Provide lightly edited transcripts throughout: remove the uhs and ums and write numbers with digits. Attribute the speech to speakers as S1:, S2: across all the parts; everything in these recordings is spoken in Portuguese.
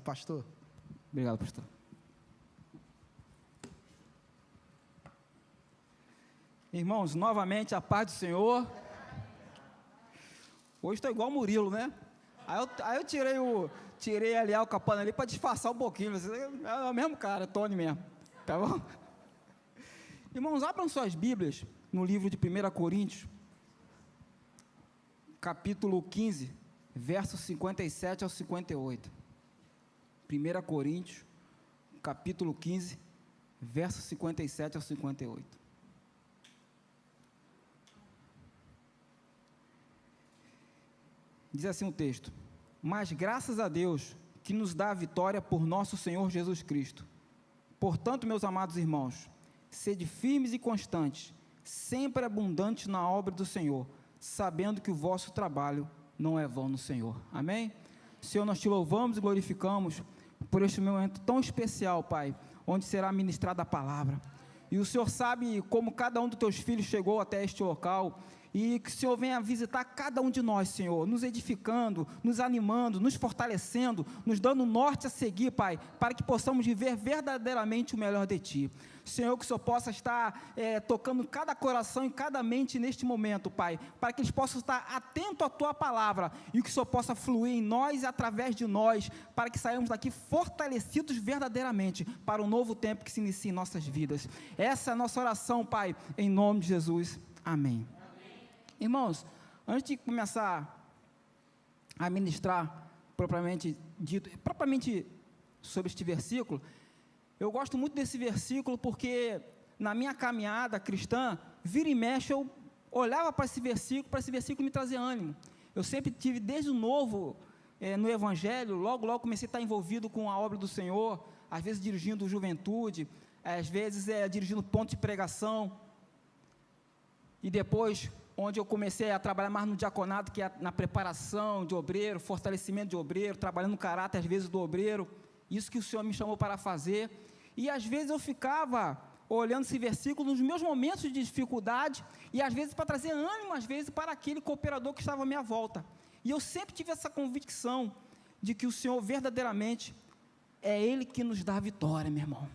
S1: Pastor.
S2: Obrigado, pastor. Irmãos, novamente a paz do Senhor. Hoje estou igual o Murilo, né? Aí eu tirei ali a capana ali para disfarçar um pouquinho. É o mesmo cara, Tony mesmo. Tá bom? Irmãos, abram suas Bíblias no livro de 1 Coríntios, capítulo 15, versos 57 ao 58. 1 Coríntios, capítulo 15, versos 57 ao 58. Diz assim o texto: mas graças a Deus, que nos dá a vitória por nosso Senhor Jesus Cristo. Portanto, meus amados irmãos, sede firmes e constantes, sempre abundantes na obra do Senhor, sabendo que o vosso trabalho não é vão no Senhor. Amém? Senhor, nós te louvamos e glorificamos por este momento tão especial, Pai, onde será ministrada a palavra. E o Senhor sabe como cada um dos teus filhos chegou até este local, e que o Senhor venha visitar cada um de nós, Senhor, nos edificando, nos animando, nos fortalecendo, nos dando norte a seguir, Pai, para que possamos viver verdadeiramente o melhor de Ti. Senhor, que o Senhor possa estar tocando cada coração e cada mente neste momento, Pai, para que eles possam estar atentos à Tua palavra, e que o Senhor possa fluir em nós e através de nós, para que saímos daqui fortalecidos verdadeiramente, para um novo tempo que se inicia em nossas vidas. Essa é a nossa oração, Pai, em nome de Jesus. Amém. Irmãos, antes de começar a ministrar propriamente sobre este versículo, eu gosto muito desse versículo porque na minha caminhada cristã, vira e mexe, eu olhava para esse versículo me trazia ânimo. Eu sempre tive desde novo no Evangelho, logo comecei a estar envolvido com a obra do Senhor, às vezes dirigindo juventude, às vezes dirigindo ponto de pregação, e depois onde eu comecei a trabalhar mais no diaconato, que é na preparação de obreiro, fortalecimento de obreiro, trabalhando no caráter, às vezes, do obreiro, isso que o Senhor me chamou para fazer, e às vezes eu ficava olhando esse versículo nos meus momentos de dificuldade, e às vezes para trazer ânimo, às vezes para aquele cooperador que estava à minha volta, e eu sempre tive essa convicção, de que o Senhor verdadeiramente, é Ele que nos dá a vitória, meu irmão.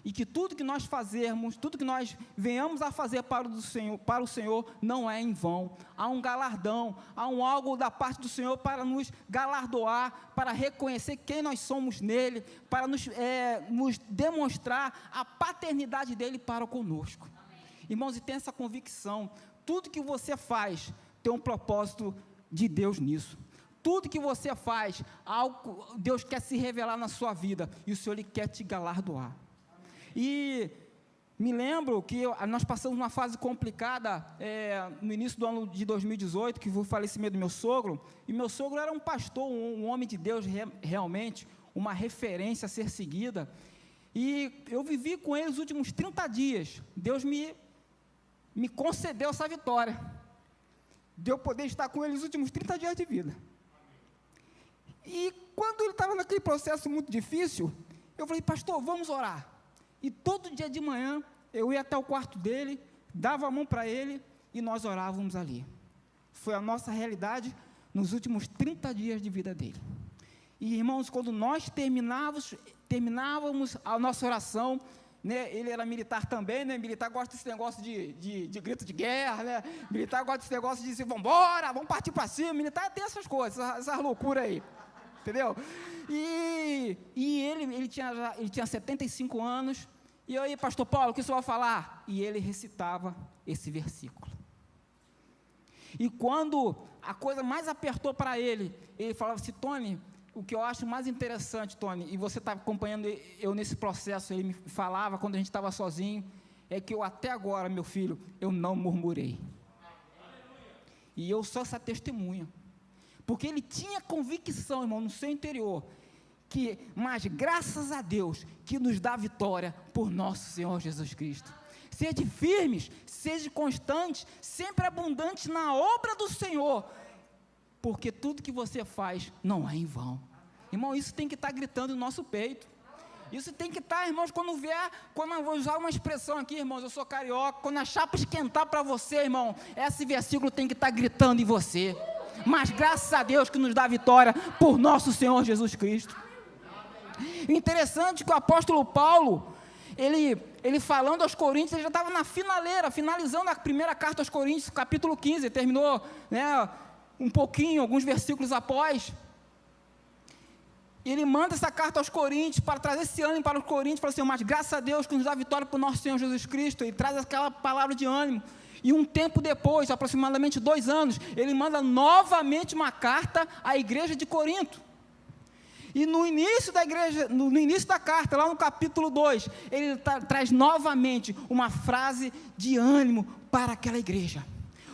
S2: E que tudo que nós fazermos, tudo que nós venhamos a fazer para o Senhor, não é em vão. Há um galardão, há algo da parte do Senhor para nos galardoar, para reconhecer quem nós somos nele, para nos demonstrar a paternidade dele para conosco. Amém. Irmãos, e tem essa convicção, tudo que você faz, tem um propósito de Deus nisso. Tudo que você faz, Deus quer se revelar na sua vida, e o Senhor Ele quer te galardoar. E me lembro que nós passamos uma fase complicada no início do ano de 2018, que foi o falecimento do meu sogro, e meu sogro era um pastor, um homem de Deus realmente, uma referência a ser seguida, e eu vivi com ele os últimos 30 dias, Deus me concedeu essa vitória, de eu poder estar com ele os últimos 30 dias de vida. E quando ele estava naquele processo muito difícil, eu falei: pastor, vamos orar. E todo dia de manhã, eu ia até o quarto dele, dava a mão para ele, e nós orávamos ali. Foi a nossa realidade nos últimos 30 dias de vida dele. E, irmãos, quando nós terminávamos a nossa oração, né, ele era militar também, né, militar gosta desse negócio de grito de guerra, né, militar gosta desse negócio de dizer: vamos embora, vamos partir para cima. Militar tem essas coisas, essas loucuras aí. Entendeu? E ele tinha 75 anos, e eu aí, pastor Paulo, o que o senhor vai falar? E ele recitava esse versículo. E quando a coisa mais apertou para ele falava assim: Tony, o que eu acho mais interessante, Tony, e você está acompanhando eu nesse processo, ele me falava quando a gente estava sozinho, é que eu até agora, meu filho, eu não murmurei. E eu sou essa testemunha. Porque ele tinha convicção, irmão, no seu interior, mas graças a Deus, que nos dá vitória por nosso Senhor Jesus Cristo. Sede firmes, sede constantes, sempre abundantes na obra do Senhor, porque tudo que você faz não é em vão. Irmão, isso tem que estar gritando no nosso peito. Isso tem que estar, irmãos, quando eu vou usar uma expressão aqui, irmãos, eu sou carioca, quando a chapa esquentar para você, irmão, esse versículo tem que estar gritando em você. Mas graças a Deus que nos dá a vitória por nosso Senhor Jesus Cristo. Interessante que o apóstolo Paulo, ele falando aos Coríntios, ele já estava na finaleira, finalizando a primeira carta aos Coríntios, capítulo 15, terminou, né, um pouquinho, alguns versículos após. Ele manda essa carta aos Coríntios, para trazer esse ânimo para os Coríntios, fala assim: mas graças a Deus que nos dá vitória por nosso Senhor Jesus Cristo. Ele traz aquela palavra de ânimo, e um tempo depois, aproximadamente 2 anos, ele manda novamente uma carta à igreja de Corinto. E no início da igreja, no início da carta, lá no capítulo 2, ele traz novamente uma frase de ânimo para aquela igreja.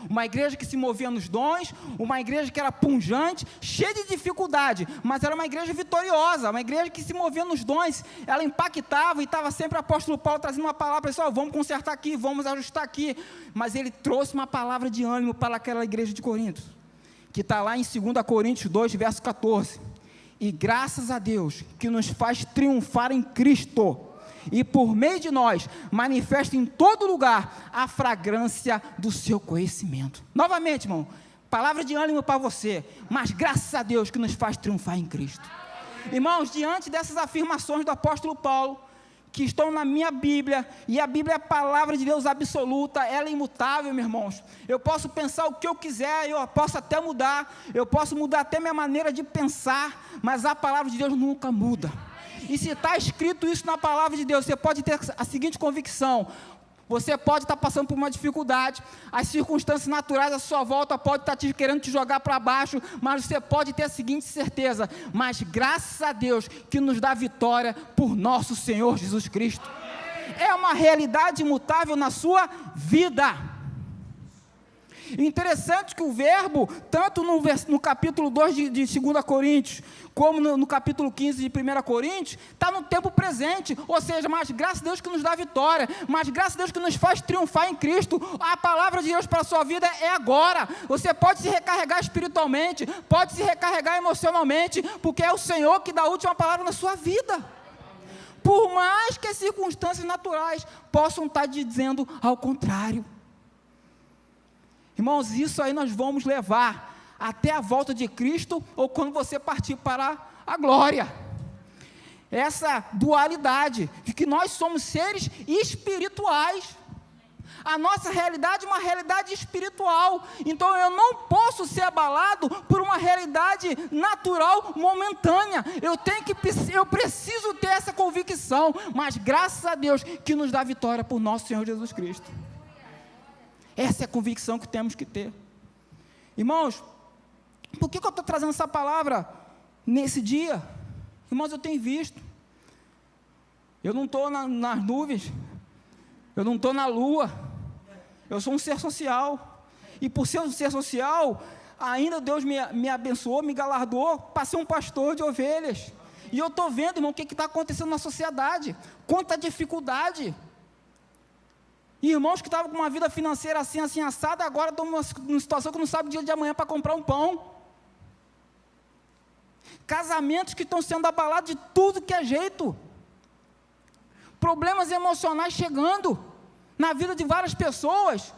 S2: Uma igreja que se movia nos dons, uma igreja que era pujante, cheia de dificuldade, mas era uma igreja vitoriosa, uma igreja que se movia nos dons, ela impactava, e estava sempre o apóstolo Paulo trazendo uma palavra, pessoal, vamos consertar aqui, vamos ajustar aqui, mas ele trouxe uma palavra de ânimo para aquela igreja de Corinto, que está lá em 2 Coríntios 2, verso 14, e graças a Deus, que nos faz triunfar em Cristo, e por meio de nós, manifesta em todo lugar a fragrância do seu conhecimento. Novamente, irmão, palavra de ânimo para você, mas graças a Deus que nos faz triunfar em Cristo. Irmãos, diante dessas afirmações do apóstolo Paulo, que estão na minha Bíblia, e a Bíblia é a palavra de Deus absoluta, ela é imutável, meus irmãos. Eu posso pensar o que eu quiser, eu posso até mudar, eu posso mudar até minha maneira de pensar, mas a palavra de Deus nunca muda. E se está escrito isso na palavra de Deus, você pode ter a seguinte convicção: você pode estar passando por uma dificuldade, as circunstâncias naturais à sua volta podem estar querendo te jogar para baixo, mas você pode ter a seguinte certeza: mas graças a Deus que nos dá vitória por nosso Senhor Jesus Cristo. É uma realidade imutável na sua vida. Interessante que o verbo, tanto no capítulo 2 de 2 Coríntios, como no capítulo 15 de 1 Coríntios, está no tempo presente, ou seja, mas graças a Deus que nos dá vitória, mas graças a Deus que nos faz triunfar em Cristo. A palavra de Deus para a sua vida é agora. Você pode se recarregar espiritualmente, pode se recarregar emocionalmente, porque é o Senhor que dá a última palavra na sua vida. Por mais que as circunstâncias naturais possam estar dizendo ao contrário. Irmãos, isso aí nós vamos levar até a volta de Cristo, ou quando você partir para a glória. Essa dualidade, de que nós somos seres espirituais. A nossa realidade é uma realidade espiritual. Então eu não posso ser abalado por uma realidade natural momentânea. Eu preciso ter essa convicção, mas graças a Deus que nos dá vitória por nosso Senhor Jesus Cristo. Essa é a convicção que temos que ter. Irmãos, por que eu estou trazendo essa palavra nesse dia? Irmãos, eu tenho visto. Eu não estou nas nuvens. Eu não estou na lua. Eu sou um ser social. E por ser um ser social, ainda Deus me abençoou, me galardoou para ser um pastor de ovelhas. E eu estou vendo, irmão, o que está acontecendo na sociedade. Quanta dificuldade. Irmãos que estavam com uma vida financeira assim assada, agora estão numa situação que não sabe o dia de amanhã para comprar um pão. Casamentos que estão sendo abalados de tudo que é jeito. Problemas emocionais chegando na vida de várias pessoas.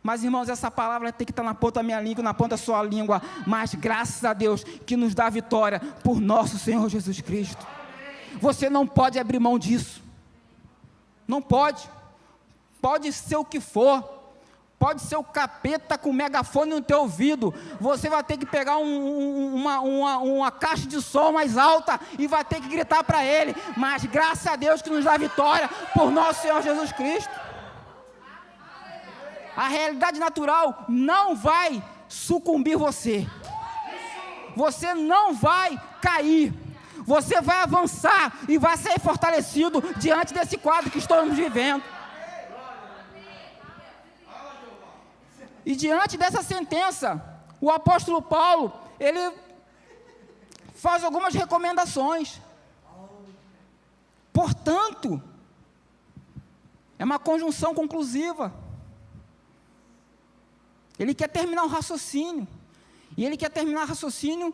S2: Mas, irmãos, essa palavra tem que estar na ponta da minha língua, na ponta da sua língua. Mas graças a Deus que nos dá vitória por nosso Senhor Jesus Cristo. Você não pode abrir mão disso. Não pode. Pode ser o que for, pode ser o capeta com megafone no teu ouvido, você vai ter que pegar uma caixa de som mais alta e vai ter que gritar para ele, mas graças a Deus que nos dá vitória por nosso Senhor Jesus Cristo. A realidade natural não vai sucumbir você não vai cair, você vai avançar e vai ser fortalecido diante desse quadro que estamos vivendo. E diante dessa sentença, o apóstolo Paulo, ele faz algumas recomendações. Portanto, é uma conjunção conclusiva. Ele quer terminar o raciocínio. E ele quer terminar o raciocínio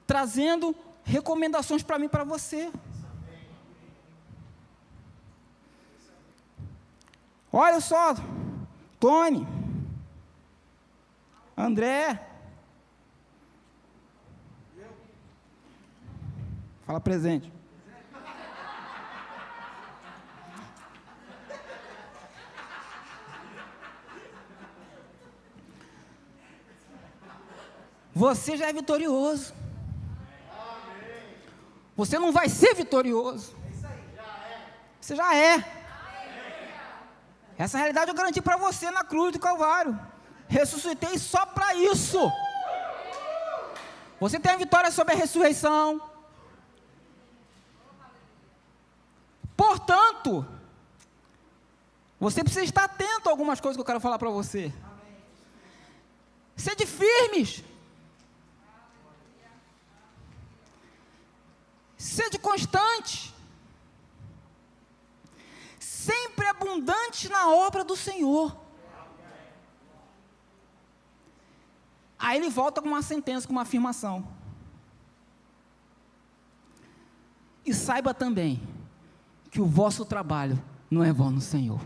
S2: trazendo recomendações para mim e para você. Olha só, Tony, André, fala presente. você já é vitorioso. Você não vai ser vitorioso. Você já é. Essa realidade eu garanti para você na cruz do Calvário. Ressuscitei só para isso. Você tem a vitória sobre a ressurreição. Portanto, você precisa estar atento a algumas coisas que eu quero falar para você. Sede firmes. Sede constante. Sempre abundante na obra do Senhor. Aí ele volta com uma sentença, com uma afirmação. E saiba também que o vosso trabalho não é vão no Senhor.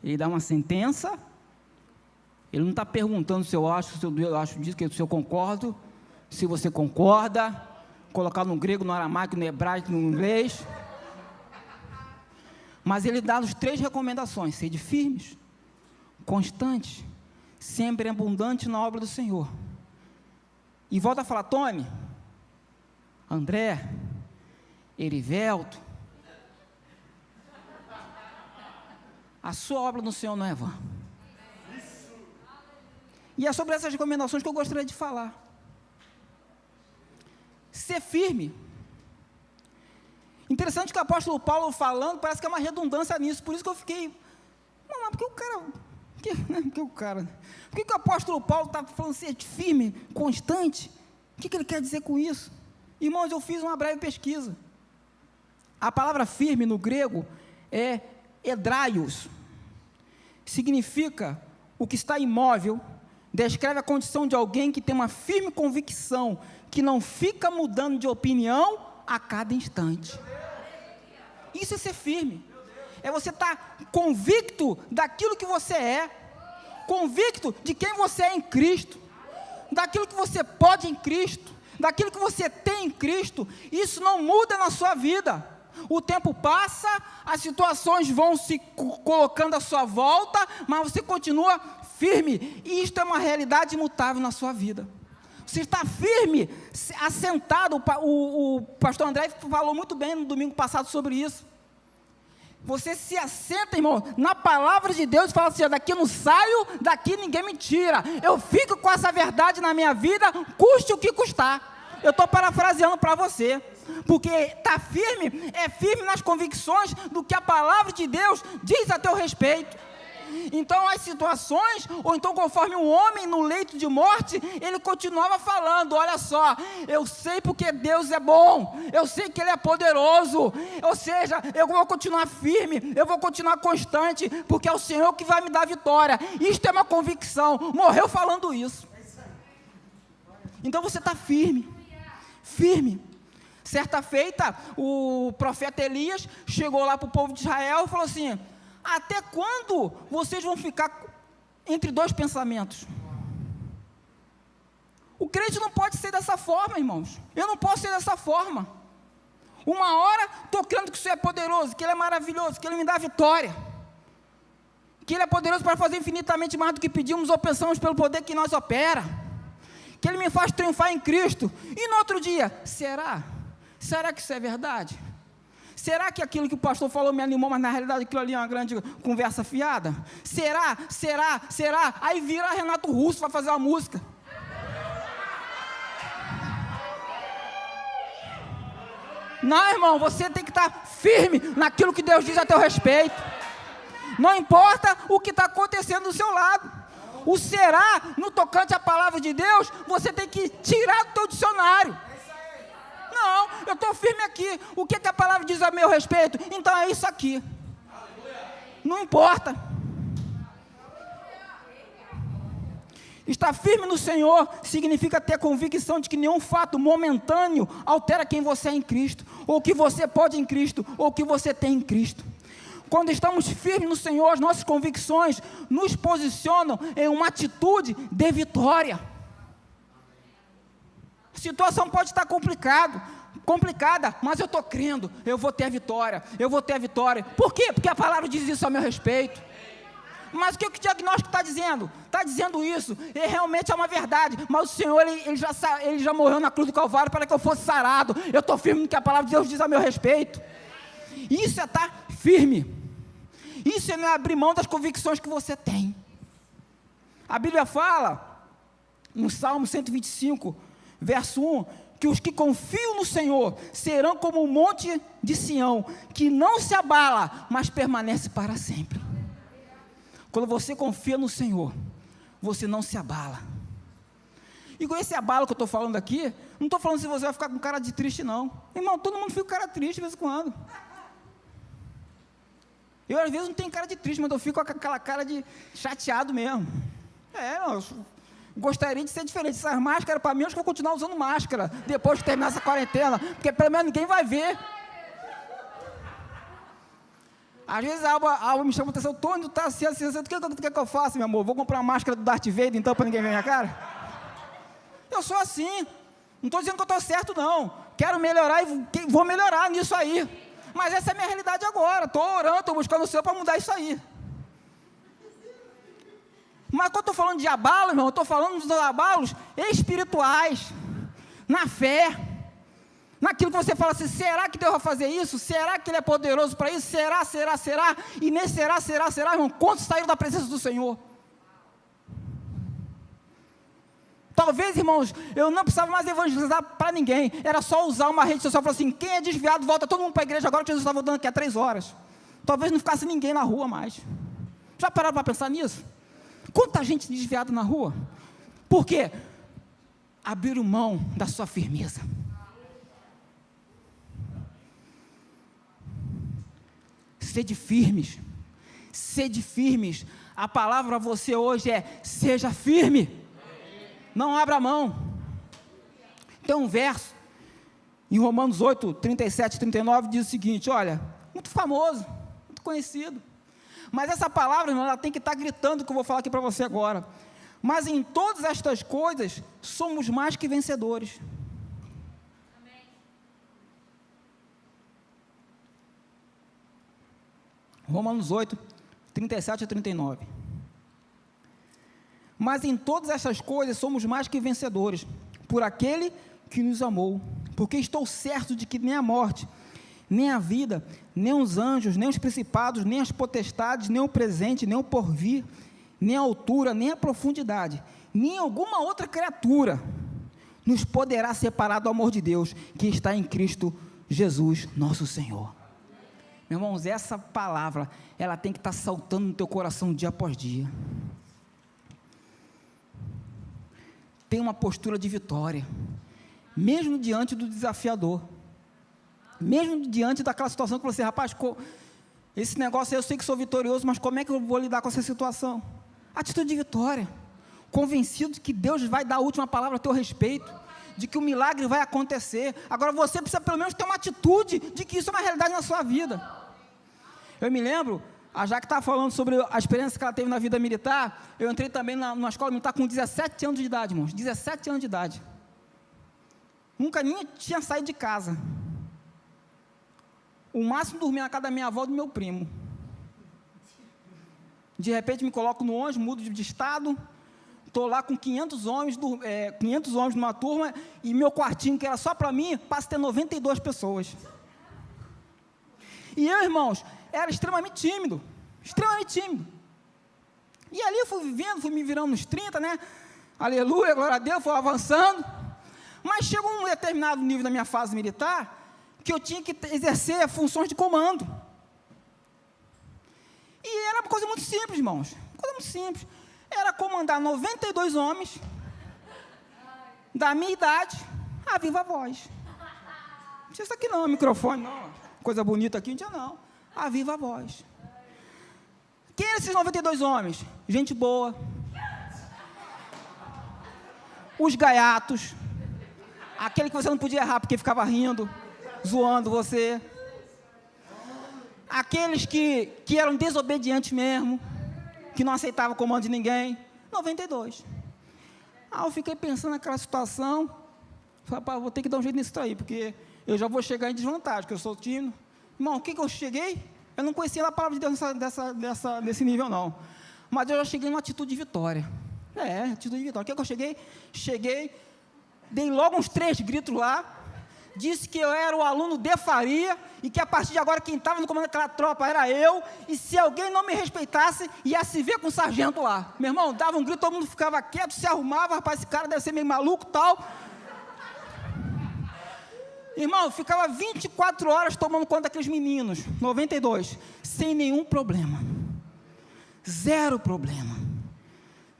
S2: Ele dá uma sentença. Ele não está perguntando se eu acho, se eu acho disso, se eu concordo, se você concorda, colocar no grego, no aramaico, no hebraico, no inglês. Mas ele dá as 3 recomendações: sede firmes, constantes, sempre abundante na obra do Senhor. E volta a falar: Tony, André, Erivelto, a sua obra no Senhor não é vã. E é sobre essas recomendações que eu gostaria de falar. Ser firme. Interessante que o apóstolo Paulo falando, parece que é uma redundância nisso, por isso que eu fiquei, não, mas por que o apóstolo Paulo está falando ser firme, constante? O que ele quer dizer com isso? Irmãos, eu fiz uma breve pesquisa. A palavra firme no grego é edraios, significa o que está imóvel, descreve a condição de alguém que tem uma firme convicção, que não fica mudando de opinião a cada instante. Isso é ser firme. É você estar convicto daquilo que você é, convicto de quem você é em Cristo, daquilo que você pode em Cristo, daquilo que você tem em Cristo. Isso não muda na sua vida. O tempo passa, as situações vão se colocando à sua volta, mas você continua firme. E isto é uma realidade imutável na sua vida. Você está firme, assentado. O pastor André falou muito bem no domingo passado sobre isso. Você se assenta, irmão, na palavra de Deus e fala assim: daqui eu não saio, daqui ninguém me tira. Eu fico com essa verdade na minha vida, custe o que custar. Eu estou parafraseando para você, porque está firme, é firme nas convicções do que a palavra de Deus diz a teu respeito. Então as situações, ou então conforme um homem no leito de morte, ele continuava falando: olha só, eu sei porque Deus é bom, eu sei que Ele é poderoso, ou seja, eu vou continuar firme, eu vou continuar constante, porque é o Senhor que vai me dar vitória. Isto é uma convicção, morreu falando isso. Então você está firme, firme. Certa feita, o profeta Elias chegou lá para o povo de Israel e falou assim: até quando vocês vão ficar entre 2 pensamentos? O crente não pode ser dessa forma, irmãos. Eu não posso ser dessa forma. Uma hora estou crendo que o Senhor é poderoso, que Ele é maravilhoso, que Ele me dá vitória, que Ele é poderoso para fazer infinitamente mais do que pedimos ou pensamos pelo poder que nós opera, que Ele me faz triunfar em Cristo. E no outro dia, será que isso é verdade? Será que aquilo que o pastor falou me animou, mas na realidade aquilo ali é uma grande conversa fiada? Será? Aí vira Renato Russo para fazer uma música. Não, irmão, você tem que estar firme naquilo que Deus diz a teu respeito. Não importa o que está acontecendo do seu lado. O será, no tocante à palavra de Deus, você tem que tirar do teu dicionário. Não, eu estou firme aqui. O que a palavra diz a meu respeito? Então é isso aqui. Não importa. Estar firme no Senhor significa ter convicção de que nenhum fato momentâneo altera quem você é em Cristo, ou o que você pode em Cristo, ou o que você tem em Cristo. Quando estamos firmes no Senhor, as nossas convicções nos posicionam em uma atitude de vitória. A situação pode estar complicada, mas eu estou crendo, eu vou ter a vitória, Por quê? Porque a palavra diz isso a meu respeito. Mas o que o diagnóstico está dizendo? Está dizendo isso, e realmente é uma verdade, mas o Senhor, ele já morreu na cruz do Calvário para que eu fosse sarado. Eu estou firme no que a palavra de Deus diz a meu respeito. Isso é estar firme. Isso é não abrir mão das convicções que você tem. A Bíblia fala, no Salmo 125, verso 1, que os que confiam no Senhor serão como o monte de Sião, que não se abala, mas permanece para sempre. Quando você confia no Senhor, você não se abala. E com esse abalo que eu estou falando aqui, não estou falando se você vai ficar com cara de triste, não. Irmão, todo mundo fica com cara triste de vez em quando. Eu às vezes não tenho cara de triste, mas eu fico com aquela cara de chateado mesmo. Eu gostaria de ser diferente. Essas máscaras, para mim, eu acho que eu vou continuar usando máscara, depois de terminar essa quarentena, porque pelo menos ninguém vai ver. Às vezes a Alba me chama a atenção, Tony, tá assim, o que eu faço, meu amor? Vou comprar uma máscara do Darth Vader, então, para ninguém ver minha cara? Eu sou assim, não estou dizendo que eu estou certo, não. Quero melhorar e vou melhorar nisso aí. Mas essa é a minha realidade agora, estou orando, estou buscando o Senhor para mudar isso aí. Mas quando eu estou falando de abalo, irmão, eu estou falando dos abalos espirituais, na fé, naquilo que você fala assim, será que Deus vai fazer isso? Será que Ele é poderoso para isso? Será? E nesse será, irmão, quantos saíram da presença do Senhor? Talvez, irmãos, eu não precisava mais evangelizar para ninguém, era só usar uma rede social e falar assim, quem é desviado, volta todo mundo para a igreja agora, que Jesus está voltando aqui há 3 horas. Talvez não ficasse ninguém na rua mais. Já pararam para pensar nisso? Quanta gente desviada na rua? Por quê? Abriram mão da sua firmeza. Sede firmes. A palavra para você hoje é, seja firme. Não abra mão. Tem um verso, em Romanos 8, 37 e 39, diz o seguinte, olha, muito famoso, muito conhecido. Mas essa palavra, irmão, ela tem que estar gritando o que eu vou falar aqui para você agora. Mas em todas estas coisas, somos mais que vencedores. Amém. Romanos 8, 37 a 39. Mas em todas estas coisas, somos mais que vencedores, por aquele que nos amou. Porque estou certo de que nem a morte, nem a vida, nem os anjos, nem os principados, nem as potestades, nem o presente, nem o porvir, nem a altura, nem a profundidade, nem alguma outra criatura nos poderá separar do amor de Deus que está em Cristo Jesus, nosso Senhor. Meus irmãos, essa palavra, ela tem que estar saltando no teu coração dia após dia. Tem uma postura de vitória, mesmo diante do desafiador. Mesmo diante daquela situação que você, rapaz, esse negócio aí eu sei que sou vitorioso, mas como é que eu vou lidar com essa situação? Atitude de vitória, convencido de que Deus vai dar a última palavra a teu respeito, de que o milagre vai acontecer. Agora você precisa pelo menos ter uma atitude de que isso é uma realidade na sua vida. Eu me lembro, a Jaque estava falando sobre a experiência que ela teve na vida militar, eu entrei também numa escola militar com 17 anos de idade, irmãos, 17 anos de idade. Nunca nem tinha saído de casa. O máximo dormia na casa da minha avó e do meu primo. De repente me coloco no ônibus, mudo de estado, estou lá com 500 homens numa turma, e meu quartinho, que era só para mim, passa a ter 92 pessoas. E eu, irmãos, era extremamente tímido. E ali eu fui vivendo, fui me virando nos 30, né? Aleluia, glória a Deus, fui avançando. Mas chegou um determinado nível da minha fase militar, que eu tinha que exercer funções de comando. E era uma coisa muito simples, irmãos. Coisa muito simples. Era comandar 92 homens, da minha idade, a viva voz. Não tinha isso aqui não, microfone não. Coisa bonita aqui, não tinha não. A viva voz. Quem eram esses 92 homens? Gente boa. Os gaiatos. Aquele que você não podia errar porque ficava rindo, zoando você. Aqueles que eram desobedientes mesmo, que não aceitavam o comando de ninguém. 92. Aí eu fiquei pensando naquela situação. Falei, pá, vou ter que dar um jeito nisso aí, porque eu já vou chegar em desvantagem, porque eu sou tímido. Irmão, o que eu cheguei? Eu não conhecia a palavra de Deus desse nível, não. mas eu já cheguei numa atitude de vitória. Atitude de vitória. O que eu cheguei? Cheguei, dei logo uns 3 gritos lá, disse que eu era o aluno de Faria, e que a partir de agora quem estava no comando daquela tropa era eu, e se alguém não me respeitasse, ia se ver com o sargento lá. Meu irmão, dava um grito, todo mundo ficava quieto, se arrumava, rapaz, esse cara deve ser meio maluco e tal. Irmão, eu ficava 24 horas tomando conta daqueles meninos, 92, sem nenhum problema. 0 problema.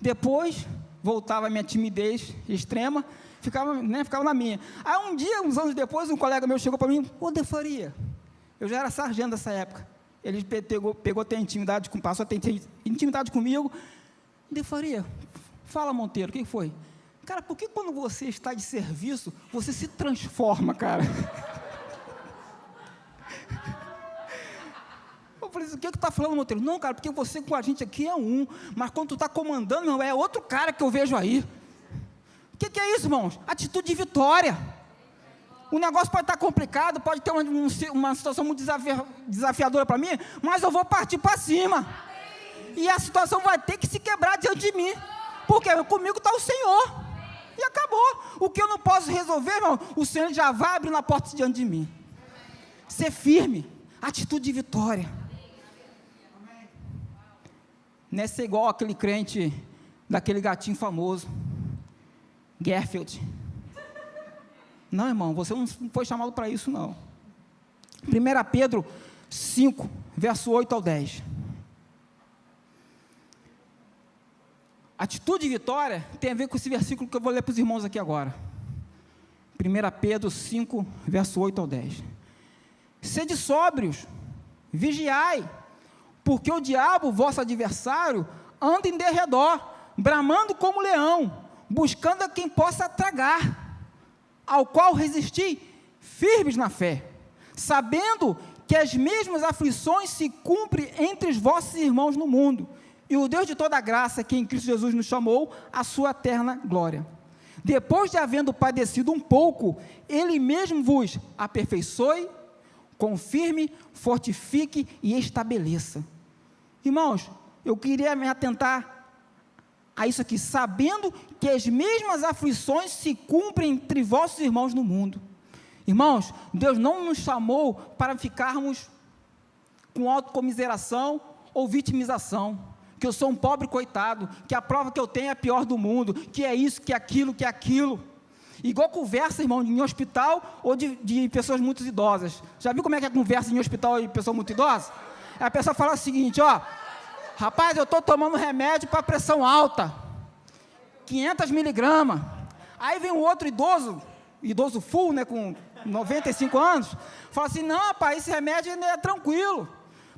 S2: Depois, voltava a minha timidez extrema, ficava na minha. Aí um dia, uns anos depois, um colega meu chegou para mim, ô De Faria, eu já era sargento nessa época, ele pegou a ter intimidade, passou a ter intimidade comigo. De Faria, fala Monteiro, o que foi? Cara, por que quando você está de serviço, você se transforma, cara? Eu falei, o que tu está falando, Monteiro? Não, cara, porque você com a gente aqui é um, mas quando tu está comandando, não, é outro cara que eu vejo aí. O que é isso, irmãos? Atitude de vitória. O negócio pode estar complicado, pode ter uma situação muito desafiadora para mim, mas eu vou partir para cima. E a situação vai ter que se quebrar diante de mim, porque comigo está o Senhor. E acabou. O que eu não posso resolver, irmão, o Senhor já vai abrir na porta diante de mim. Ser firme, atitude de vitória. Não é ser igual aquele crente, daquele gatinho famoso, Garfield. Não, irmão, você não foi chamado para isso, não. 1 Pedro 5, verso 8 ao 10. Atitude de vitória tem a ver com esse versículo que eu vou ler para os irmãos aqui agora. 1 Pedro 5, verso 8 ao 10. Sede sóbrios, vigiai, porque o diabo, vosso adversário, anda em derredor, bramando como leão, buscando a quem possa tragar, ao qual resisti firmes na fé, sabendo que as mesmas aflições se cumprem entre os vossos irmãos no mundo, e o Deus de toda a graça, que em Cristo Jesus nos chamou, a sua eterna glória. Depois de havendo padecido um pouco, Ele mesmo vos aperfeiçoe, confirme, fortifique e estabeleça. Irmãos, eu queria me atentar a isso aqui, sabendo que as mesmas aflições se cumprem entre vossos irmãos no mundo. Irmãos, Deus não nos chamou para ficarmos com autocomiseração ou vitimização, que eu sou um pobre coitado, que a prova que eu tenho é a pior do mundo, que é isso, que é aquilo, que é aquilo. Igual conversa, irmão, em hospital ou de pessoas muito idosas. Já viu como é que é conversa em hospital de pessoa muito idosa? A pessoa fala o seguinte, ó, rapaz, eu estou tomando remédio para pressão alta, 500 miligramas. Aí vem um outro idoso full, né, com 95 anos, fala assim, não, rapaz, esse remédio é tranquilo,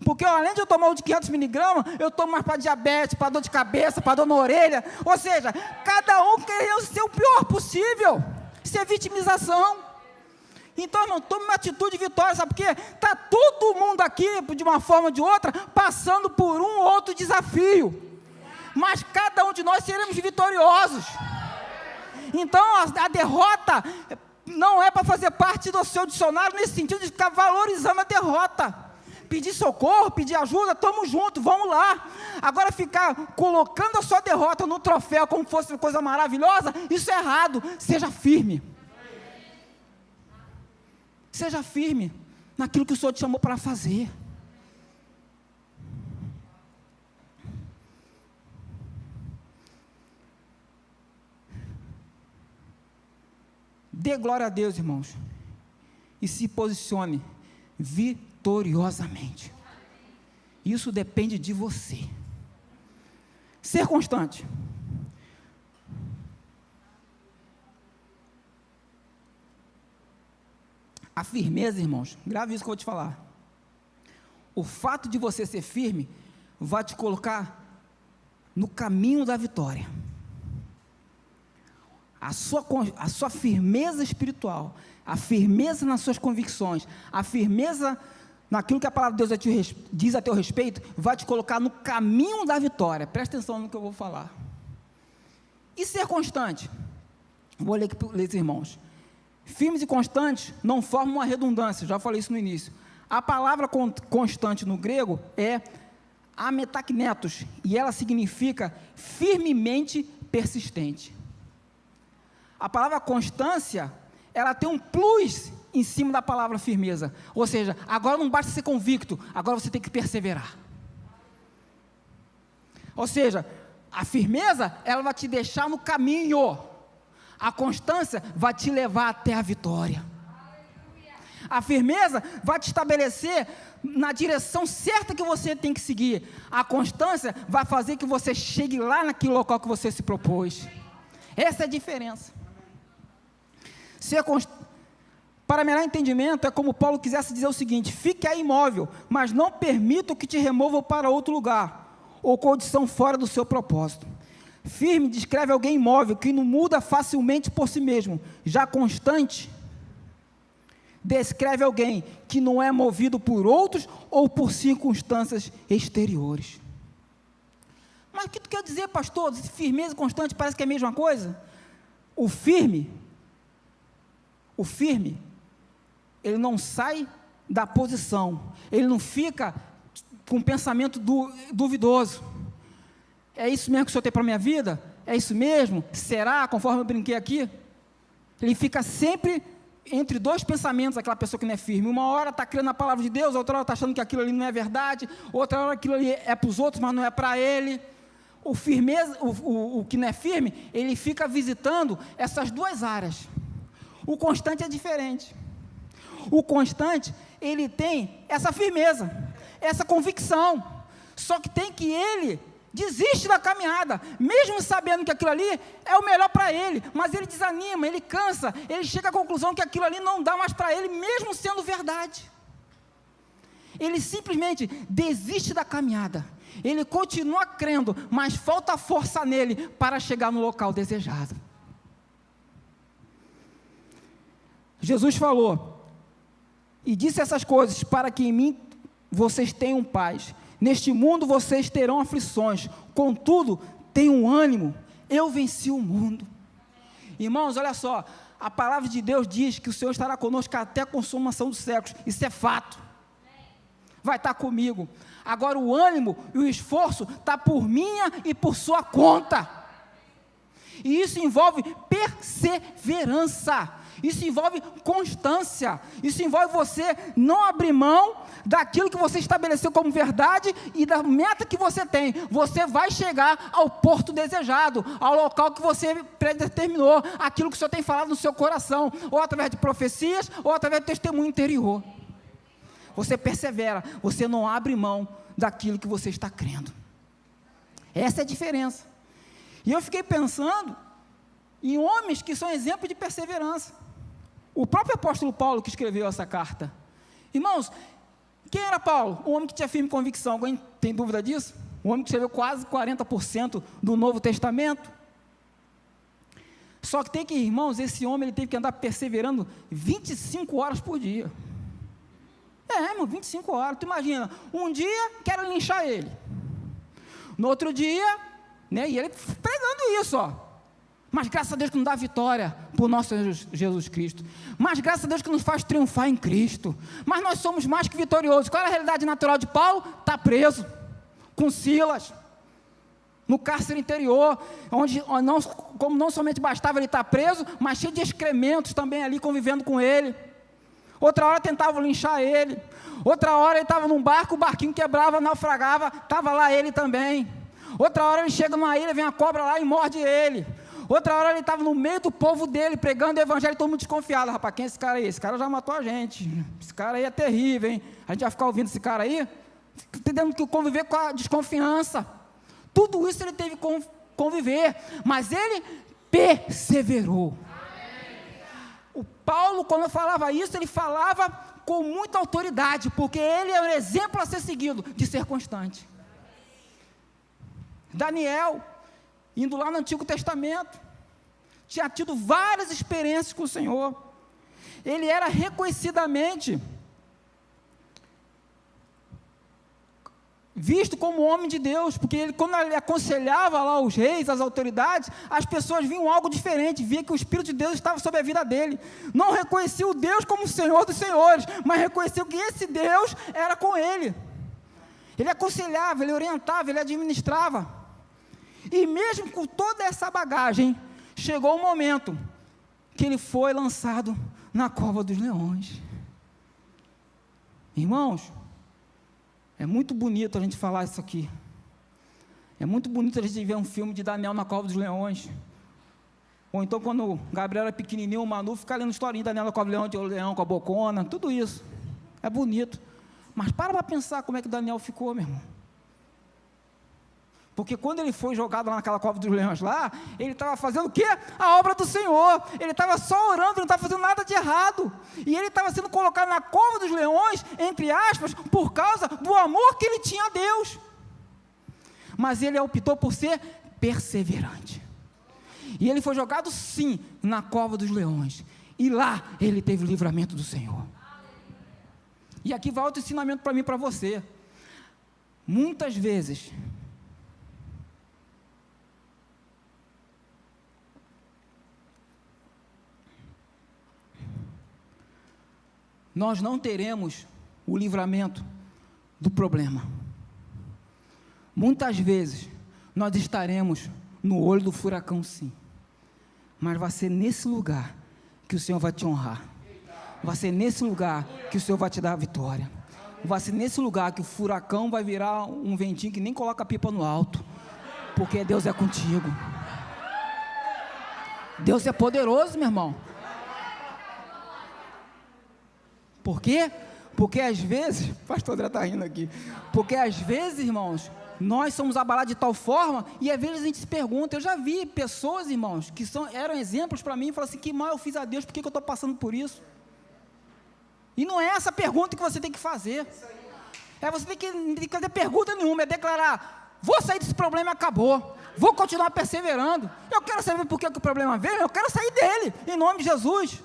S2: porque além de eu tomar o de 500 miligramas, eu tomo mais para diabetes, para dor de cabeça, para dor na orelha, ou seja, cada um querendo ser o pior possível, isso é vitimização. Então, irmão, tome uma atitude de vitória, sabe por quê? Está todo mundo aqui, de uma forma ou de outra, passando por um ou outro desafio, mas cada um de nós seremos vitoriosos. Então, a derrota não é para fazer parte do seu dicionário, nesse sentido de ficar valorizando a derrota. Pedir socorro, pedir ajuda, estamos juntos, vamos lá. Agora ficar colocando a sua derrota no troféu como fosse uma coisa maravilhosa, isso é errado. Seja firme. Seja firme naquilo que o Senhor te chamou para fazer. Dê glória a Deus, irmãos, e se posicione vitoriosamente. Isso depende de você. Ser constante. A firmeza, irmãos, grave isso que eu vou te falar. O fato de você ser firme vai te colocar no caminho da vitória. A sua firmeza espiritual, a firmeza nas suas convicções, a firmeza naquilo que a palavra de Deus diz a teu respeito, vai te colocar no caminho da vitória. Presta atenção no que eu vou falar. E ser constante? Vou ler aqui para os irmãos. Firmes e constantes não formam uma redundância, já falei isso no início. A palavra constante no grego é ametaknetos, e ela significa firmemente persistente. A palavra constância, ela tem um plus em cima da palavra firmeza, ou seja, agora não basta ser convicto, agora você tem que perseverar. Ou seja, a firmeza, ela vai te deixar no caminho, a constância vai te levar até a vitória. A firmeza vai te estabelecer na direção certa que você tem que seguir. A constância vai fazer que você chegue lá naquele local que você se propôs. Essa é a diferença. Para melhor entendimento, é como Paulo quisesse dizer o seguinte: fique aí imóvel, mas não permita que te removam para outro lugar, ou condição fora do seu propósito. Firme descreve alguém imóvel, que não muda facilmente por si mesmo. Já constante descreve alguém que não é movido por outros ou por circunstâncias exteriores. Mas o que tu quer dizer, pastor? Firmeza e constante parece que é a mesma coisa? O firme, ele não sai da posição, ele não fica com pensamento duvidoso. É isso mesmo que o Senhor tem para a minha vida? É isso mesmo? Será? Conforme eu brinquei aqui. Ele fica sempre entre dois pensamentos, aquela pessoa que não é firme. Uma hora está crendo na palavra de Deus, outra hora está achando que aquilo ali não é verdade, outra hora aquilo ali é para os outros, mas não é para ele. O que não é firme, ele fica visitando essas duas áreas. O constante é diferente. O constante, ele tem essa firmeza, essa convicção, só que tem que ele desiste da caminhada, mesmo sabendo que aquilo ali é o melhor para ele, mas ele desanima, ele cansa, ele chega à conclusão que aquilo ali não dá mais para ele, mesmo sendo verdade. Ele simplesmente desiste da caminhada, ele continua crendo, mas falta força nele para chegar no local desejado. Jesus falou, e disse essas coisas, para que em mim vocês tenham paz. Neste mundo vocês terão aflições, contudo, tenham ânimo, eu venci o mundo. Irmãos, olha só, a palavra de Deus diz que o Senhor estará conosco até a consumação dos séculos, isso é fato, vai estar comigo. Agora o ânimo e o esforço está por minha e por sua conta, e isso envolve perseverança, isso envolve constância, isso envolve você não abrir mão daquilo que você estabeleceu como verdade e da meta que você tem. Você vai chegar ao porto desejado, ao local que você predeterminou, aquilo que o Senhor tem falado no seu coração, ou através de profecias, ou através do testemunho interior. Você persevera, você não abre mão daquilo que você está crendo. Essa é a diferença. E eu fiquei pensando em homens que são exemplo de perseverança. O próprio apóstolo Paulo que escreveu essa carta. Irmãos, quem era Paulo? Um homem que tinha firme convicção. Alguém tem dúvida disso? Um homem que escreveu quase 40% do Novo Testamento. Só que tem que, irmãos, esse homem ele teve que andar perseverando 25 horas por dia. Irmão, 25 horas. Tu imagina, um dia quero linchar ele. No outro dia, né, e ele pregando isso, ó. Mas graças a Deus que nos dá vitória por nosso Jesus Cristo. Mas graças a Deus que nos faz triunfar em Cristo. Mas nós somos mais que vitoriosos. Qual é a realidade natural de Paulo? Está preso, com Silas, no cárcere interior, onde como não somente bastava ele estar preso, mas cheio de excrementos também ali convivendo com ele. Outra hora tentavam linchar ele. Outra hora ele estava num barco, o barquinho quebrava, naufragava, estava lá ele também. Outra hora ele chega numa ilha, vem a cobra lá e morde ele. Outra hora ele estava no meio do povo dele, pregando o evangelho, todo mundo desconfiado. Rapaz, quem é esse cara aí? Esse cara já matou a gente. Esse cara aí é terrível, hein? A gente vai ficar ouvindo esse cara aí? Tendo que conviver com a desconfiança. Tudo isso ele teve que conviver, mas ele perseverou. O Paulo, quando falava isso, ele falava com muita autoridade, porque ele é um exemplo a ser seguido, de ser constante. Daniel, indo lá no Antigo Testamento, tinha tido várias experiências com o Senhor. Ele era reconhecidamente visto como homem de Deus, porque ele, quando ele aconselhava lá os reis, as autoridades, as pessoas viam algo diferente, via que o Espírito de Deus estava sobre a vida dele. Não reconhecia o Deus como o Senhor dos senhores, mas reconheceu que esse Deus era com ele. Ele aconselhava, ele orientava, ele administrava. E mesmo com toda essa bagagem, chegou um momento que ele foi lançado na cova dos leões. Irmãos, é muito bonito a gente falar isso aqui. É muito bonito a gente ver um filme de Daniel na cova dos leões. Ou então quando o Gabriel era pequenininho, o Manu fica lendo historinha de Daniel na cova dos leões, de leão com a bocona, tudo isso. É bonito. Mas para pensar como é que Daniel ficou, meu irmão. Porque quando ele foi jogado lá naquela cova dos leões lá, ele estava fazendo o quê? A obra do Senhor. Ele estava só orando, não estava fazendo nada de errado. E ele estava sendo colocado na cova dos leões, entre aspas, por causa do amor que ele tinha a Deus. Mas ele optou por ser perseverante. E ele foi jogado sim na cova dos leões. E lá ele teve o livramento do Senhor. E aqui vai outro ensinamento para mim e para você. Muitas vezes nós não teremos o livramento do problema. Muitas vezes nós estaremos no olho do furacão, sim. Mas vai ser nesse lugar que o Senhor vai te honrar. Vai ser nesse lugar que o Senhor vai te dar a vitória. Vai ser nesse lugar que o furacão vai virar um ventinho que nem coloca a pipa no alto. Porque Deus é contigo. Deus é poderoso, meu irmão. Por quê? Porque às vezes, o pastor André está rindo aqui, porque às vezes, irmãos, nós somos abalados de tal forma, e às vezes a gente se pergunta, eu já vi pessoas, irmãos, que eram exemplos para mim, e falaram assim, que mal eu fiz a Deus, por que eu estou passando por isso? E não é essa pergunta que você tem que fazer, você tem que fazer pergunta nenhuma, é declarar, vou sair desse problema e acabou, vou continuar perseverando, eu quero saber por que o problema veio, eu quero sair dele, em nome de Jesus,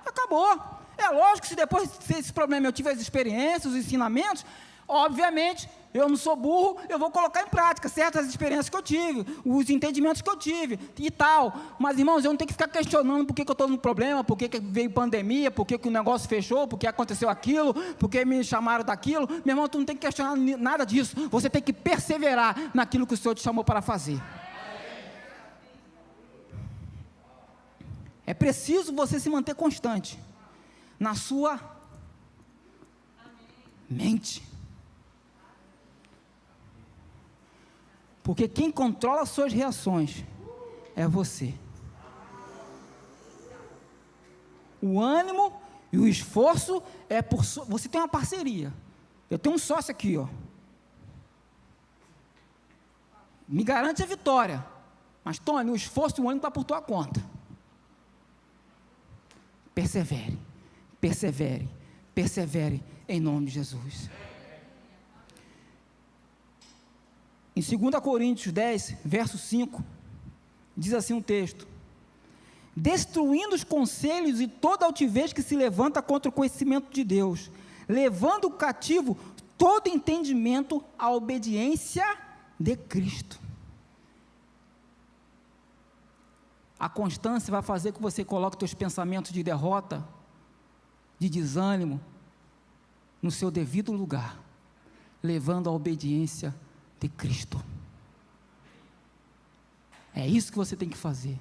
S2: acabou. É lógico que se depois desse problema eu tiver as experiências, os ensinamentos, obviamente, eu não sou burro, eu vou colocar em prática certas experiências que eu tive, os entendimentos que eu tive e tal. Mas, irmãos, eu não tenho que ficar questionando por que eu estou no problema, por que veio pandemia, por que o negócio fechou, por que aconteceu aquilo, por que me chamaram daquilo. Meu irmão, tu não tem que questionar nada disso. Você tem que perseverar naquilo que o Senhor te chamou para fazer. É preciso você se manter constante na sua mente. Porque quem controla as suas reações é você. O ânimo e o esforço é por... Você tem uma parceria. Eu tenho um sócio aqui, ó. Me garante a vitória. Mas, Tony, o esforço e o ânimo está por tua conta. Persevere. Persevere, persevere em nome de Jesus. Em 2 Coríntios 10, verso 5, diz assim um texto: destruindo os conselhos e toda altivez que se levanta contra o conhecimento de Deus, levando cativo todo entendimento à obediência de Cristo. A constância vai fazer com que você coloque seus pensamentos de derrota, de desânimo, no seu devido lugar, levando a obediência de Cristo. É isso que você tem que fazer.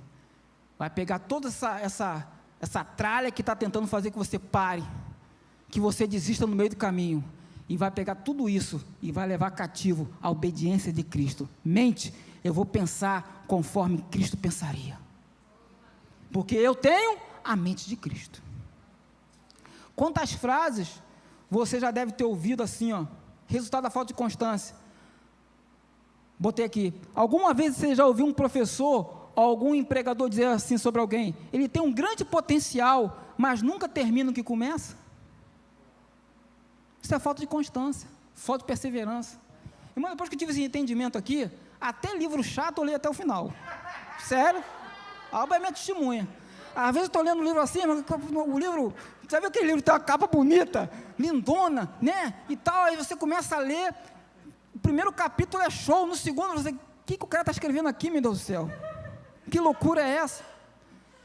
S2: Vai pegar toda essa tralha que está tentando fazer que você pare, que você desista no meio do caminho, e vai pegar tudo isso e vai levar cativo a obediência de Cristo. Mente, eu vou pensar conforme Cristo pensaria, porque eu tenho a mente de Cristo. Quantas frases você já deve ter ouvido assim, ó, resultado da falta de constância? Botei aqui, alguma vez você já ouviu um professor ou algum empregador dizer assim sobre alguém, ele tem um grande potencial, mas nunca termina o que começa? Isso é falta de constância, falta de perseverança. Irmão, depois que eu tive esse entendimento aqui, até livro chato eu leio até o final, sério, a Alba é minha testemunha. Às vezes eu estou lendo um livro assim, o livro, você viu aquele livro que tem uma capa bonita, lindona, né, e tal, aí você começa a ler, o primeiro capítulo é show, no segundo você, o que o cara está escrevendo aqui, meu Deus do céu, que loucura é essa?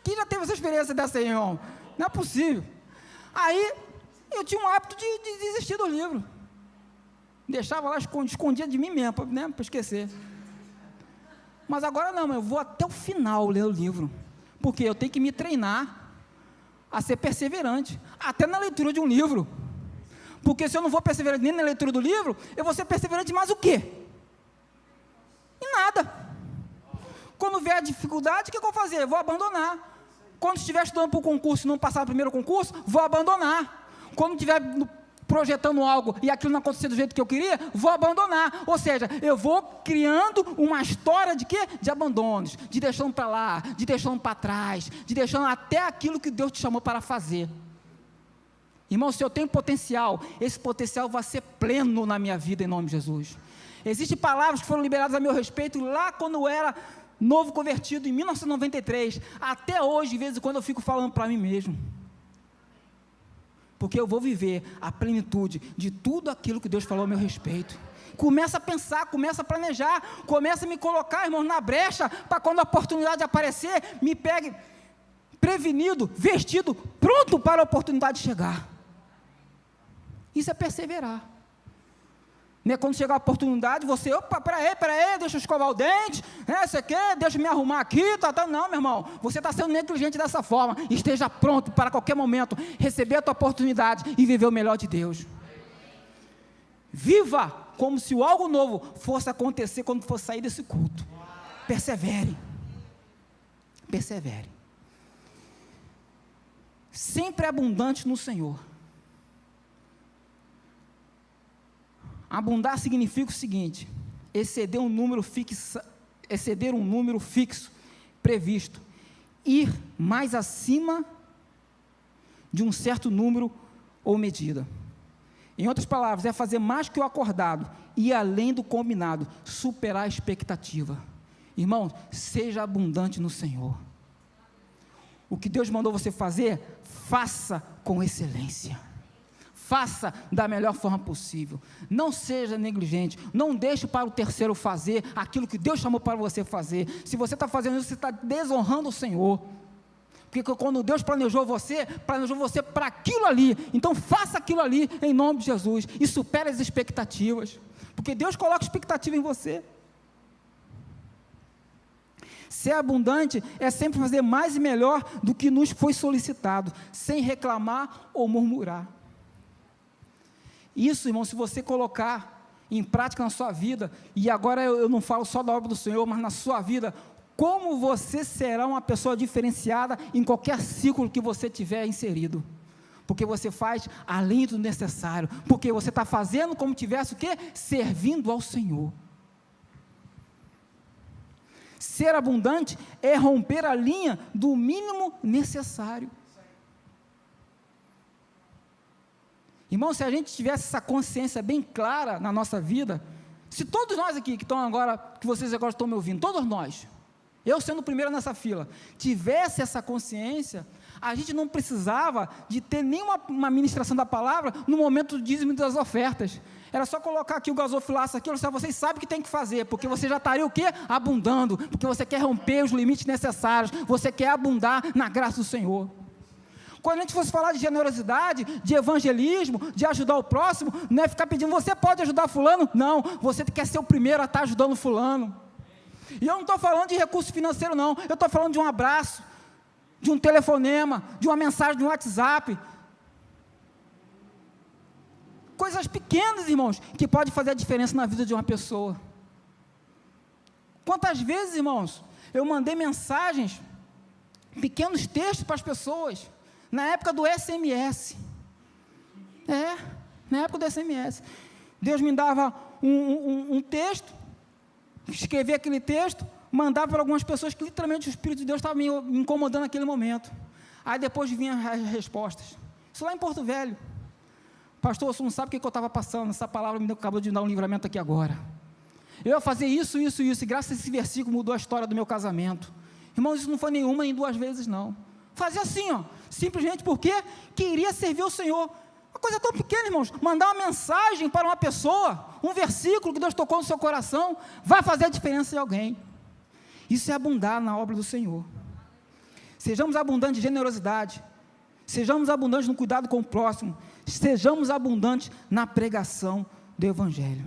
S2: Quem já teve essa experiência dessa aí, irmão? Não é possível. Aí, eu tinha um hábito de desistir do livro, Deixava lá, escondia de mim mesmo, para esquecer. Mas agora não, eu vou até o final ler o livro, porque eu tenho que me treinar a ser perseverante, até na leitura de um livro, porque se eu não vou perseverante nem na leitura do livro, eu vou ser perseverante mais o quê? Em nada. Quando vier a dificuldade, o que eu vou fazer? Eu vou abandonar. Quando estiver estudando para o concurso e não passar no primeiro concurso, vou abandonar. Quando estiver projetando algo e aquilo não acontecer do jeito que eu queria, vou abandonar. Ou seja, eu vou criando uma história de quê? De abandonos, de deixando para lá, de deixando para trás, de deixando até aquilo que Deus te chamou para fazer. Irmão, se eu tenho potencial, esse potencial vai ser pleno na minha vida, em nome de Jesus. Existem palavras que foram liberadas a meu respeito lá quando eu era novo convertido, em 1993, até hoje, de vez em quando eu fico falando para mim mesmo, porque eu vou viver a plenitude de tudo aquilo que Deus falou a meu respeito. Começa a pensar, começa a planejar, começa a me colocar, irmão, na brecha, para quando a oportunidade aparecer, me pegue prevenido, vestido, pronto para a oportunidade chegar. Isso é perseverar. Né? Quando chegar a oportunidade, você, opa, peraí, deixa eu escovar o dente, você quer, deixa eu me arrumar aqui, não, meu irmão, você está sendo negligente dessa forma, esteja pronto para qualquer momento, receber a tua oportunidade e viver o melhor de Deus. Viva como se algo novo fosse acontecer quando for sair desse culto. Persevere. Persevere. Sempre abundante no Senhor. Abundar significa o seguinte: exceder um número fixo, previsto, ir mais acima de um certo número ou medida. Em outras palavras, é fazer mais que o acordado, ir além do combinado, superar a expectativa. Irmão, seja abundante no Senhor. O que Deus mandou você fazer, faça com excelência. Faça da melhor forma possível. Não seja negligente. Não deixe para o terceiro fazer aquilo que Deus chamou para você fazer. Se você está fazendo isso, você está desonrando o Senhor. Porque quando Deus planejou você para aquilo ali. Então faça aquilo ali em nome de Jesus. E supere as expectativas. Porque Deus coloca expectativa em você. Ser abundante é sempre fazer mais e melhor do que nos foi solicitado, sem reclamar ou murmurar. Isso, irmão, se você colocar em prática na sua vida, e agora eu não falo só da obra do Senhor, mas na sua vida, como você será uma pessoa diferenciada em qualquer ciclo que você tiver inserido. Porque você faz além do necessário, porque você está fazendo como tivesse o quê? Servindo ao Senhor. Ser abundante é romper a linha do mínimo necessário. Irmão, se a gente tivesse essa consciência bem clara na nossa vida, se todos nós aqui que estão agora, que vocês agora estão me ouvindo, todos nós, eu sendo o primeiro nessa fila, tivesse essa consciência, a gente não precisava de ter nenhuma ministração da palavra no momento do dízimo e das ofertas. Era só colocar aqui o gasofilaço aqui, vocês sabem o que tem que fazer, porque você já estaria o quê? Abundando, porque você quer romper os limites necessários, você quer abundar na graça do Senhor. Quando a gente fosse falar de generosidade, de evangelismo, de ajudar o próximo, não é ficar pedindo, você pode ajudar fulano? Não, você quer ser o primeiro a estar ajudando fulano. E eu não estou falando de recurso financeiro não, eu estou falando de um abraço, de um telefonema, de uma mensagem de um WhatsApp. Coisas pequenas, irmãos, que podem fazer a diferença na vida de uma pessoa. Quantas vezes, irmãos, eu mandei mensagens, pequenos textos para as pessoas, na época do SMS. Na época do SMS. Deus me dava um texto, escrevia aquele texto, mandava para algumas pessoas que literalmente o Espírito de Deus estava me incomodando naquele momento. Aí depois vinham as respostas. Isso lá em Porto Velho. Pastor, você não sabe o que eu estava passando, essa palavra me acabou de dar um livramento aqui agora. Eu ia fazer isso, e graças a esse versículo mudou a história do meu casamento. Irmão, isso não foi nenhuma nem duas vezes não. Fazia assim, simplesmente porque queria servir ao Senhor. Uma coisa tão pequena, irmãos, mandar uma mensagem para uma pessoa, um versículo que Deus tocou no seu coração, vai fazer a diferença em alguém. Isso é abundar na obra do Senhor. Sejamos abundantes de generosidade, sejamos abundantes no cuidado com o próximo, sejamos abundantes na pregação do Evangelho.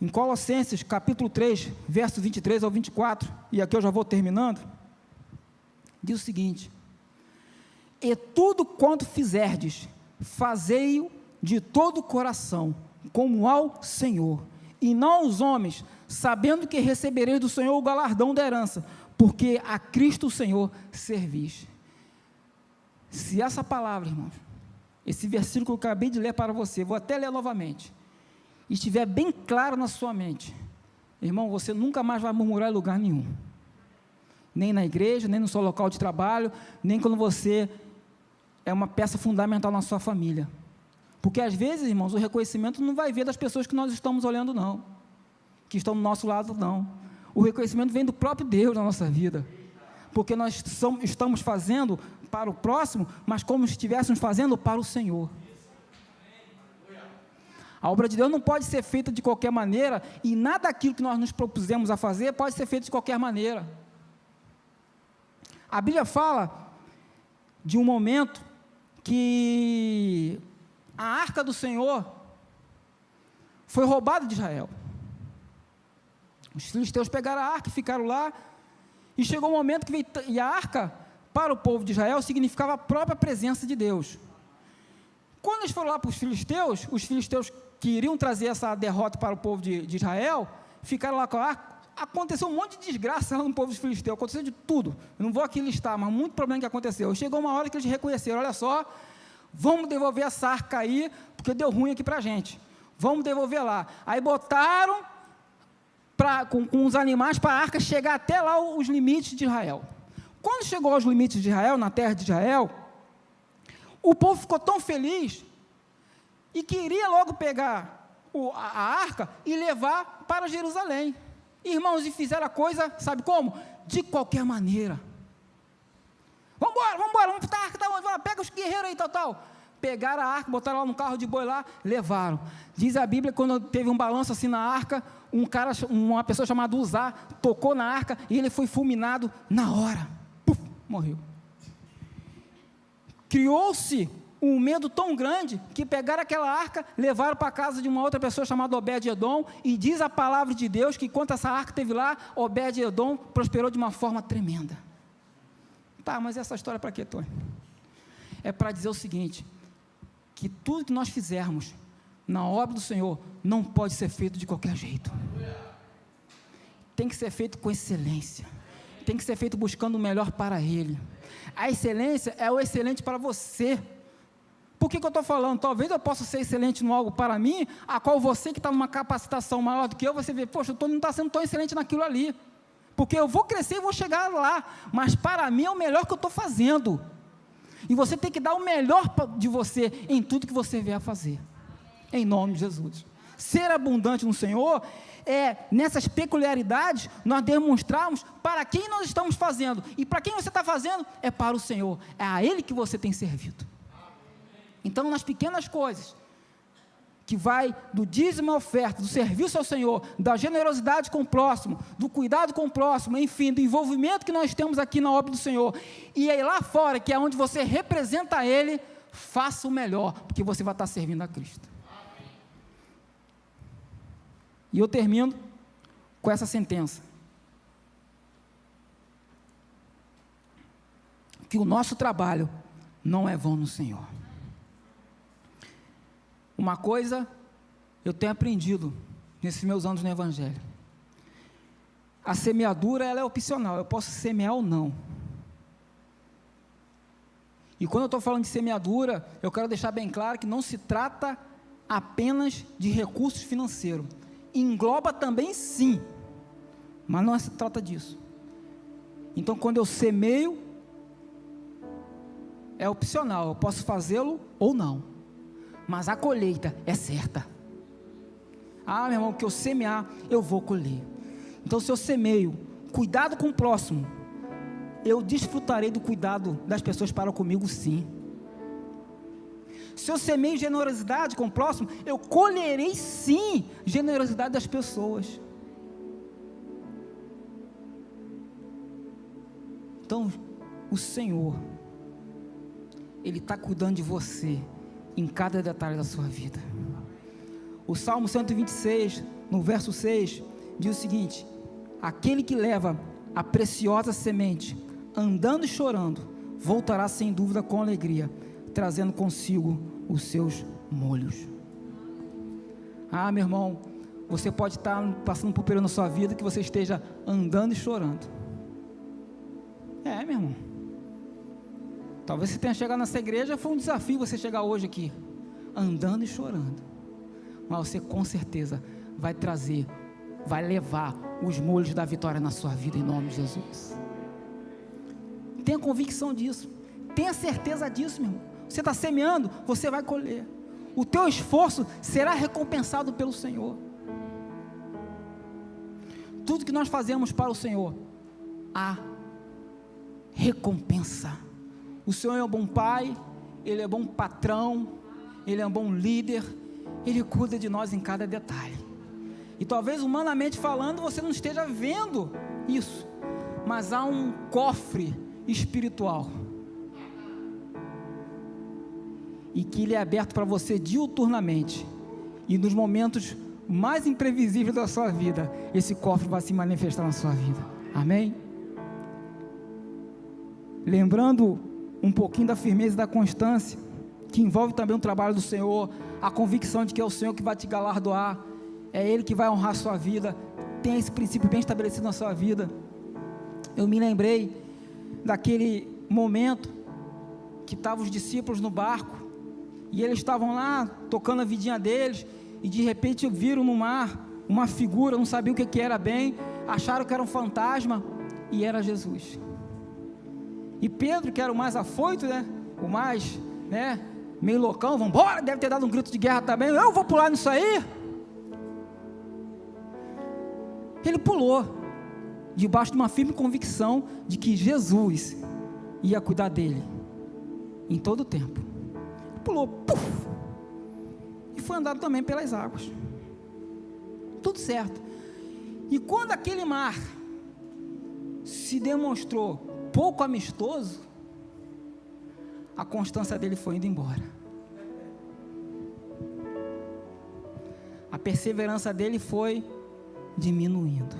S2: Em Colossenses, capítulo 3, versos 23 ao 24, e aqui eu já vou terminando, diz o seguinte: e tudo quanto fizerdes, fazei-o de todo o coração, como ao Senhor, e não aos homens, sabendo que recebereis do Senhor o galardão da herança, porque a Cristo o Senhor servis. Se essa palavra, irmãos, esse versículo que eu acabei de ler para você, vou até ler novamente, estiver bem claro na sua mente, irmão, você nunca mais vai murmurar em lugar nenhum, nem na igreja, nem no seu local de trabalho, nem quando você é uma peça fundamental na sua família, porque às vezes, irmãos, o reconhecimento não vai vir das pessoas que nós estamos olhando não, que estão do nosso lado não, o reconhecimento vem do próprio Deus na nossa vida, porque nós estamos fazendo para o próximo, mas como se estivéssemos fazendo para o Senhor. A obra de Deus não pode ser feita de qualquer maneira, e nada daquilo que nós nos propusemos a fazer pode ser feito de qualquer maneira. A Bíblia fala de um momento que a arca do Senhor foi roubada de Israel. Os filisteus pegaram a arca e ficaram lá, e chegou um momento que veio, e a arca, para o povo de Israel, significava a própria presença de Deus. Quando eles foram lá para os filisteus queriam trazer essa derrota para o povo de Israel, ficaram lá com a arca, aconteceu um monte de desgraça lá no povo dos filisteus, aconteceu de tudo, eu não vou aqui listar, mas muito problema que aconteceu. Chegou uma hora que eles reconheceram, olha só, vamos devolver essa arca aí, porque deu ruim aqui para a gente, vamos devolver lá. Aí botaram com os animais para a arca chegar até lá os limites de Israel. Quando chegou aos limites de Israel, na terra de Israel, o povo ficou tão feliz, e queria logo pegar a arca e levar para Jerusalém. Irmãos, e fizeram a coisa, sabe como? De qualquer maneira. Vamos botar a arca, pega os guerreiros aí, tal. Pegaram a arca, botaram lá no carro de boi lá, levaram. Diz a Bíblia, quando teve um balanço assim na arca, uma pessoa chamada Uzá, tocou na arca, e ele foi fulminado na hora. Puf, morreu. Criou-se um medo tão grande, que pegaram aquela arca, levaram para a casa de uma outra pessoa chamada Obed-Edom, e diz a palavra de Deus, que enquanto essa arca esteve lá, Obed-Edom prosperou de uma forma tremenda. Tá, mas essa história é para quê, Tony? É para dizer o seguinte, que tudo que nós fizermos na obra do Senhor, não pode ser feito de qualquer jeito, tem que ser feito com excelência, tem que ser feito buscando o melhor para Ele. A excelência é o excelente para você. Por que eu estou falando? Talvez eu possa ser excelente no algo para mim, a qual você que está numa capacitação maior do que eu, você vê, poxa, não está sendo tão excelente naquilo ali, porque eu vou crescer e vou chegar lá, mas para mim é o melhor que eu estou fazendo, e você tem que dar o melhor de você, em tudo que você vier a fazer, em nome de Jesus. Ser abundante no Senhor, nessas peculiaridades, nós demonstrarmos para quem nós estamos fazendo, e para quem você está fazendo, é para o Senhor, é a Ele que você tem servido. Então, nas pequenas coisas, que vai do dízimo à oferta, do serviço ao Senhor, da generosidade com o próximo, do cuidado com o próximo, enfim, do envolvimento que nós temos aqui na obra do Senhor, e aí lá fora, que é onde você representa Ele, faça o melhor, porque você vai estar servindo a Cristo. E eu termino com essa sentença, que o nosso trabalho não é vão no Senhor. Uma coisa eu tenho aprendido nesses meus anos no Evangelho, a semeadura ela é opcional, eu posso semear ou não, e quando eu estou falando de semeadura, eu quero deixar bem claro que não se trata apenas de recursos financeiros, engloba também sim, mas não se trata disso. Então quando eu semeio, é opcional, eu posso fazê-lo ou não, mas a colheita é certa. Ah, meu irmão, que eu semear, eu vou colher. Então se eu semeio cuidado com o próximo, eu desfrutarei do cuidado das pessoas para comigo sim. Se eu semeio generosidade com o próximo, eu colherei sim generosidade das pessoas. Então o Senhor, Ele está cuidando de você em cada detalhe da sua vida. O Salmo 126, no verso 6, diz o seguinte: aquele que leva a preciosa semente, andando e chorando, voltará sem dúvida com alegria, trazendo consigo os seus molhos. Ah, meu irmão, você pode estar passando por um período na sua vida que você esteja andando e chorando. Meu irmão, talvez você tenha chegado nessa igreja, foi um desafio você chegar hoje aqui, andando e chorando, mas você com certeza vai trazer, vai levar os molhos da vitória na sua vida, em nome de Jesus. Tenha convicção disso, tenha certeza disso, meu irmão. Você está semeando, você vai colher. O teu esforço será recompensado pelo Senhor. Tudo que nós fazemos para o Senhor, há recompensa. O Senhor é um bom pai, Ele é bom patrão, Ele é um bom líder, Ele cuida de nós em cada detalhe. E talvez humanamente falando você não esteja vendo isso, mas há um cofre espiritual, e que Ele é aberto para você diuturnamente, e nos momentos mais imprevisíveis da sua vida, esse cofre vai se manifestar na sua vida. Amém? Lembrando um pouquinho da firmeza e da constância, que envolve também o trabalho do Senhor, a convicção de que é o Senhor que vai te galardoar, é Ele que vai honrar a sua vida, tem esse princípio bem estabelecido na sua vida. Eu me lembrei daquele momento que estavam os discípulos no barco, e eles estavam lá, tocando a vidinha deles, e de repente viram no mar uma figura, não sabiam o que era bem, acharam que era um fantasma, e era Jesus. E Pedro, que era o mais afoito, o mais, meio loucão, vamos embora, deve ter dado um grito de guerra também, eu vou pular nisso aí. Ele pulou, debaixo de uma firme convicção de que Jesus ia cuidar dele, em todo o tempo. Pulou, puf, e foi andado também pelas águas, tudo certo. E quando aquele mar se demonstrou pouco amistoso, a constância dele foi indo embora, a perseverança dele foi diminuindo,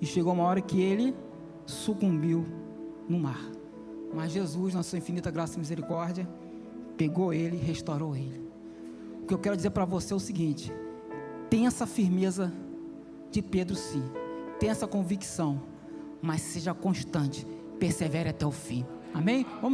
S2: e chegou uma hora que ele sucumbiu no mar, mas Jesus, na sua infinita graça e misericórdia, pegou ele e restaurou ele. O que eu quero dizer para você é o seguinte: tenha essa firmeza de Pedro, sim, tenha essa convicção, mas seja constante, persevere até o fim. Amém? Vamos